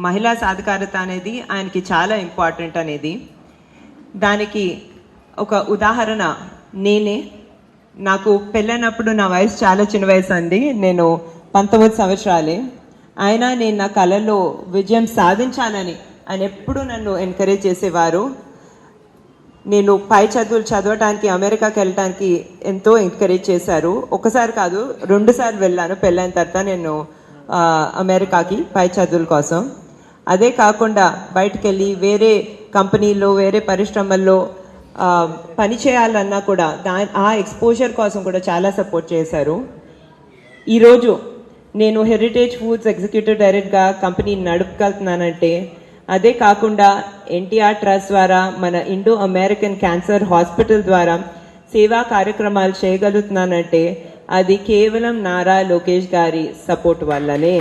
మహిళా సాధికారత అనేది ఆయనకి చాలా ఇంపార్టెంట్ అనేది. దానికి ఒక ఉదాహరణ నేనే. నాకు పెళ్ళైనప్పుడు నా వయసు చాలా చిన్న వయసు అండి, నేను 19 సంవత్సరాలే. అయినా నేను నా కళలో విజయం సాధించాలని ఆయన ఎప్పుడూ నన్ను ఎంకరేజ్ చేసేవారు. నేను పై చదువులు చదవటానికి అమెరికాకి వెళ్ళటానికి ఎంతో ఎంకరేజ్ చేశారు. ఒకసారి కాదు 2 సార్లు వెళ్ళాను పెళ్ళైన తర్వాత నేను అమెరికాకి పై చదువుల కోసం. అదే కాకుండా బయటకు వెళ్ళి వేరే కంపెనీల్లో వేరే పరిశ్రమల్లో పని చేయాలన్నా కూడా ఆ ఎక్స్పోజర్ కోసం కూడా చాలా సపోర్ట్ చేశారు. ఈరోజు నేను హెరిటేజ్ ఫుడ్స్ ఎగ్జిక్యూటివ్ డైరెక్టర్గా కంపెనీని నడుపుకెళ్తున్నానంటే, అదే కాకుండా ఎన్టీఆర్ ట్రస్ట్ ద్వారా మన ఇండో అమెరికన్ క్యాన్సర్ హాస్పిటల్ ద్వారా సేవా కార్యక్రమాలు చేయగలుగుతున్నానంటే అది కేవలం నారా లోకేష్ గారి సపోర్ట్ వల్లనే.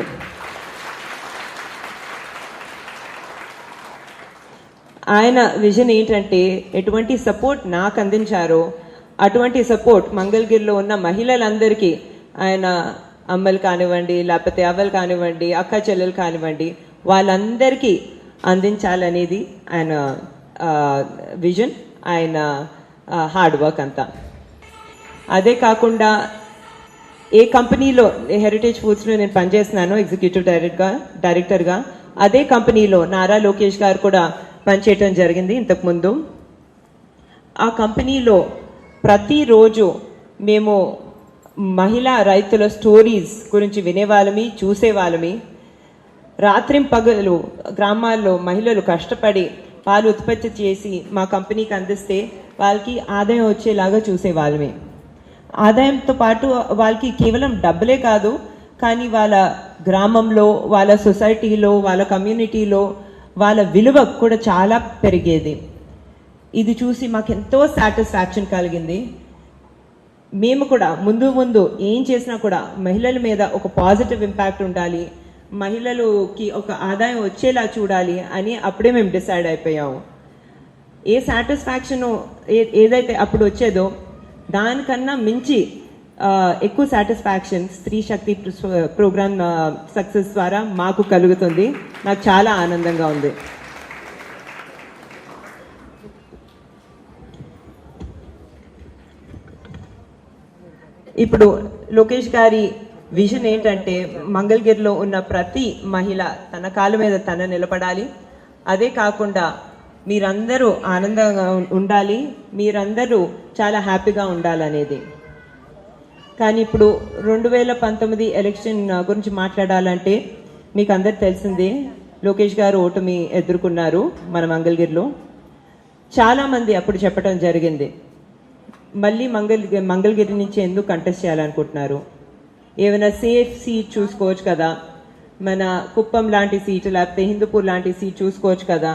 ఆయన విజన్ ఏంటంటే, ఎటువంటి సపోర్ట్ నాకు అందించారో అటువంటి సపోర్ట్ మంగళగిరిలో ఉన్న మహిళలందరికీ, ఆయన అమ్మలు కానివ్వండి, లేకపోతే అవ్వలు కానివ్వండి, అక్క చెల్లెలు కానివ్వండి, వాళ్ళందరికీ అందించాలనేది ఆయన విజన్, ఆయన హార్డ్ వర్క్ అంతా. అదే కాకుండా ఏ కంపెనీలో హెరిటేజ్ ఫుడ్స్లో నేను పనిచేస్తున్నాను ఎగ్జిక్యూటివ్ డైరెక్టర్గా, అదే కంపెనీలో నారా లోకేష్ గారు కూడా పనిచేయటం జరిగింది ఇంతకుముందు. ఆ కంపెనీలో ప్రతిరోజు మేము మహిళా రైతుల స్టోరీస్ గురించి వినేవాళ్ళమి, చూసేవాళ్ళమి. రాత్రింపగలు గ్రామాల్లో మహిళలు కష్టపడి పాలు ఉత్పత్తి చేసి మా కంపెనీకి అందిస్తే వాళ్ళకి ఆదాయం వచ్చేలాగా చూసేవాళ్ళమే. ఆదాయంతో పాటు వాళ్ళకి కేవలం డబ్బులే కాదు, కానీ వాళ్ళ గ్రామంలో, వాళ్ళ సొసైటీలో, వాళ్ళ కమ్యూనిటీలో వాళ్ళ విలువ కూడా చాలా పెరిగేది. ఇది చూసి మాకు ఎంతో సాటిస్ఫాక్షన్ కలిగింది. మేము కూడా ముందు ఏం చేసినా కూడా మహిళల మీద ఒక పాజిటివ్ ఇంపాక్ట్ ఉండాలి, మహిళలకి ఒక ఆదాయం వచ్చేలా చూడాలి అని అప్పుడే మేము డిసైడ్ అయిపోయాము. ఏ సాటిస్ఫాక్షన్ ఏదైతే అప్పుడు వచ్చేదో దానికన్నా మించి ఎక్కువ సాటిస్ఫాక్షన్ స్త్రీ శక్తి ప్రోగ్రామ్ సక్సెస్ ద్వారా మాకు కలుగుతుంది. నాకు చాలా ఆనందంగా ఉంది. ఇప్పుడు లోకేష్ గారి విజన్ ఏంటంటే, మంగళగిరిలో ఉన్న ప్రతి మహిళ తన కాళ్ళ మీద తన నిలబడాలి. అదే కాకుండా మీరందరూ ఆనందంగా ఉండాలి, మీరందరూ చాలా హ్యాపీగా ఉండాలనేది. కానీ ఇప్పుడు 2019 ఎలక్షన్ గురించి మాట్లాడాలంటే మీకు అందరు తెలిసిందే, లోకేష్ గారు ఓటమి ఎదుర్కొన్నారు మన మంగళగిరిలో. చాలామంది అప్పుడు చెప్పడం జరిగింది, మళ్ళీ మంగళగిరి నుంచి ఎందుకు కంటెస్ట్ చేయాలనుకుంటున్నారు, ఏమైనా సేఫ్ సీట్ చూసుకోవచ్చు కదా, మన కుప్పం లాంటి సీట్ లేకపోతే హిందూపూర్ లాంటి సీట్ చూసుకోవచ్చు కదా,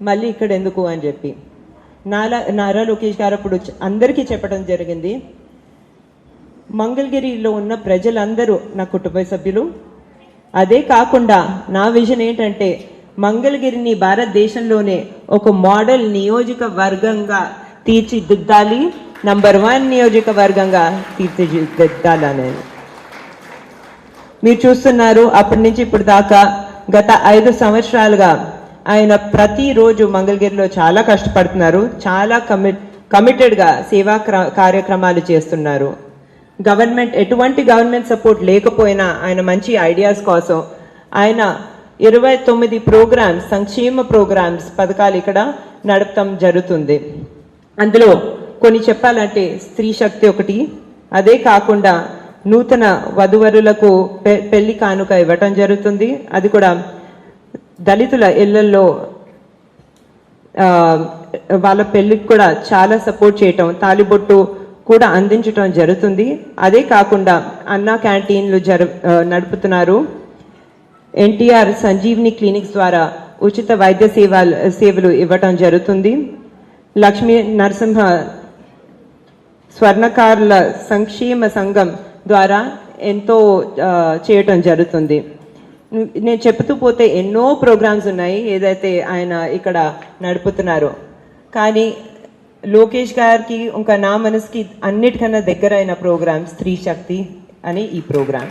మళ్ళీ ఇక్కడ ఎందుకు అని చెప్పి నారా లోకేష్ గారు అప్పుడు అందరికీ చెప్పడం జరిగింది, మంగళగిరిలో ఉన్న ప్రజలందరూ నా కుటుంబ సభ్యులు. అదే కాకుండా నా విజన్ ఏంటంటే, మంగళగిరిని భారతదేశంలోనే ఒక మోడల్ నియోజకవర్గంగా తీర్చిదిద్దాలి, నంబర్ 1 నియోజకవర్గంగా తీర్చిదిద్దాలనేది. మీరు చూస్తున్నారు అప్పటి నుంచి ఇప్పుడు దాకా గత 5 సంవత్సరాలుగా ఆయన ప్రతిరోజు మంగళగిరిలో చాలా కష్టపడుతున్నారు, చాలా కమిటెడ్గా సేవా కార్యక్రమాలు చేస్తున్నారు. ఎటువంటి గవర్నమెంట్ సపోర్ట్ లేకపోయినా ఆయన మంచి ఐడియాస్ కోసం ఆయన 29 ప్రోగ్రామ్స్, సంక్షేమ ప్రోగ్రామ్స్, పథకాలు ఇక్కడ నడపడం జరుగుతుంది. అందులో కొన్ని చెప్పాలంటే స్త్రీ శక్తి ఒకటి. అదే కాకుండా నూతన వధువరులకు పెళ్లి కానుక ఇవ్వటం జరుగుతుంది. అది కూడా దళితుల ఇళ్లలో వాళ్ళ పెళ్లికి కూడా చాలా సపోర్ట్ చేయటం, తాలిబొట్టు కూడా అందించటం జరుగుతుంది. అదే కాకుండా అన్నా క్యాంటీన్లు నడుపుతున్నారు. ఎన్టీఆర్ సంజీవిని క్లినిక్స్ ద్వారా ఉచిత వైద్య సేవలు ఇవ్వటం జరుగుతుంది. లక్ష్మీ నరసింహ స్వర్ణకారుల సంక్షేమ సంఘం ద్వారా ఎంతో చేయటం జరుగుతుంది. నేను చెప్తూ పోతే ఎన్నో ప్రోగ్రామ్స్ ఉన్నాయి ఏదైతే ఆయన ఇక్కడ నడుపుతున్నారు. కానీ లోకేష్ గారికి ఇంకా నా మనసుకి అన్నిటికన్నా దగ్గరైన ప్రోగ్రామ్ స్త్రీ శక్తి అనే ఈ ప్రోగ్రామ్.